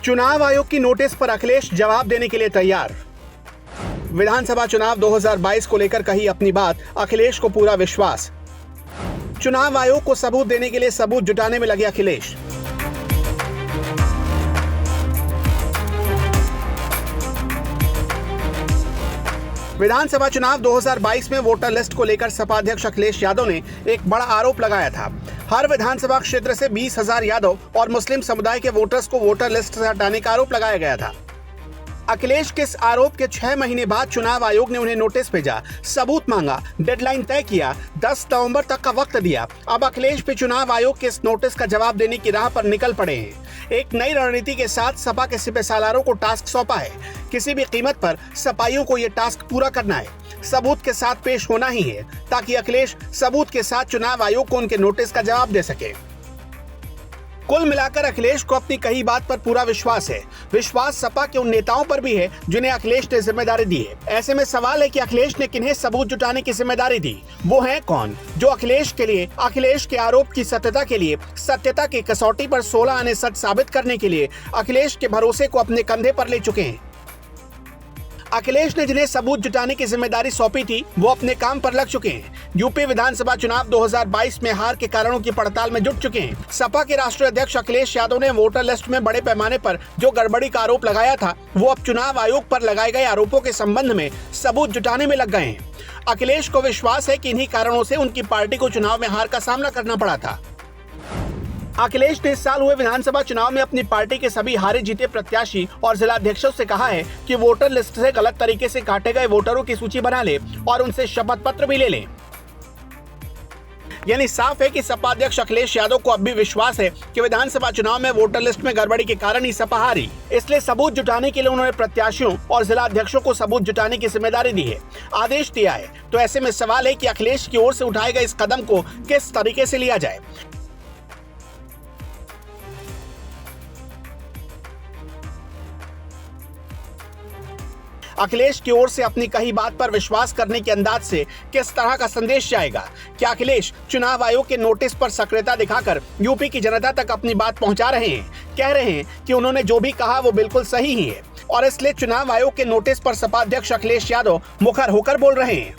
चुनाव आयोग की नोटिस पर अखिलेश जवाब देने के लिए तैयार। विधानसभा चुनाव 2022 को लेकर कही अपनी बात, अखिलेश को पूरा विश्वास। चुनाव आयोग को सबूत देने के लिए सबूत जुटाने में लगे अखिलेश। विधानसभा चुनाव 2022 में वोटर लिस्ट को लेकर सपा अध्यक्ष अखिलेश यादव ने एक बड़ा आरोप लगाया था। हर विधानसभा क्षेत्र से 20,000 यादव और मुस्लिम समुदाय के वोटर्स को वोटर लिस्ट से हटाने का आरोप लगाया गया था। अखिलेश के इस आरोप के 6 महीने बाद चुनाव आयोग ने उन्हें नोटिस भेजा, सबूत मांगा, डेडलाइन तय किया, 10 नवंबर तक का वक्त दिया। अब अखिलेश पे चुनाव आयोग के इस नोटिस का जवाब देने की राह पर निकल पड़े हैं। एक नई रणनीति के साथ सपा के सिपहसालारों को टास्क सौंपा है। किसी भी कीमत पर सपाइयों को ये टास्क पूरा करना है, सबूत के साथ पेश होना ही है, ताकि अखिलेश सबूत के साथ चुनाव आयोग को उनके नोटिस का जवाब दे सके। कुल मिलाकर अखिलेश को अपनी कही बात पर पूरा विश्वास है। विश्वास सपा के उन नेताओं पर भी है जिन्हें अखिलेश ने जिम्मेदारी दी है। ऐसे में सवाल है कि अखिलेश ने किन्हें सबूत जुटाने की जिम्मेदारी दी। वो हैं कौन जो अखिलेश के आरोप की सत्यता के लिए, सत्यता की कसौटी पर 16 आने सच साबित करने के लिए अखिलेश के भरोसे को अपने कंधे पर ले चुके हैं। अखिलेश ने जिन्हें सबूत जुटाने की जिम्मेदारी सौंपी थी, वो अपने काम पर लग चुके हैं। यूपी विधानसभा चुनाव 2022 में हार के कारणों की पड़ताल में जुट चुके हैं। सपा के राष्ट्रीय अध्यक्ष अखिलेश यादव ने वोटर लिस्ट में बड़े पैमाने पर जो गड़बड़ी का आरोप लगाया था, वो अब चुनाव आयोग पर लगाए गए आरोपों के संबंध में सबूत जुटाने में लग गए हैं। अखिलेश को विश्वास है कि इन्हीं कारणों से उनकी पार्टी को चुनाव में हार का सामना करना पड़ा था। अखिलेश ने इस साल हुए विधानसभा चुनाव में अपनी पार्टी के सभी हारे जीते प्रत्याशी और जिलाध्यक्षों से कहा है कि वोटर लिस्ट से गलत तरीके से काटे गए वोटरों की सूची बना ले और उनसे शपथ पत्र भी ले लें। यानी साफ है कि सपा अध्यक्ष अखिलेश यादव को अब भी विश्वास है कि विधानसभा चुनाव में वोटर लिस्ट में गड़बड़ी के कारण ही सपा हारी। इसलिए सबूत जुटाने के लिए उन्होंने प्रत्याशियों और जिलाध्यक्षों को सबूत जुटाने की जिम्मेदारी दी है, आदेश दिया है। तो ऐसे में सवाल है कि अखिलेश की ओर से उठाए गए इस कदम को किस तरीके से लिया जाए। अखिलेश की ओर से अपनी कही बात पर विश्वास करने के अंदाज से किस तरह का संदेश जाएगा? क्या अखिलेश चुनाव आयोग के नोटिस पर सक्रियता दिखाकर यूपी की जनता तक अपनी बात पहुंचा रहे हैं, कह रहे हैं कि उन्होंने जो भी कहा वो बिल्कुल सही ही है और इसलिए चुनाव आयोग के नोटिस पर सपा अध्यक्ष अखिलेश यादव मुखर होकर बोल रहे हैं?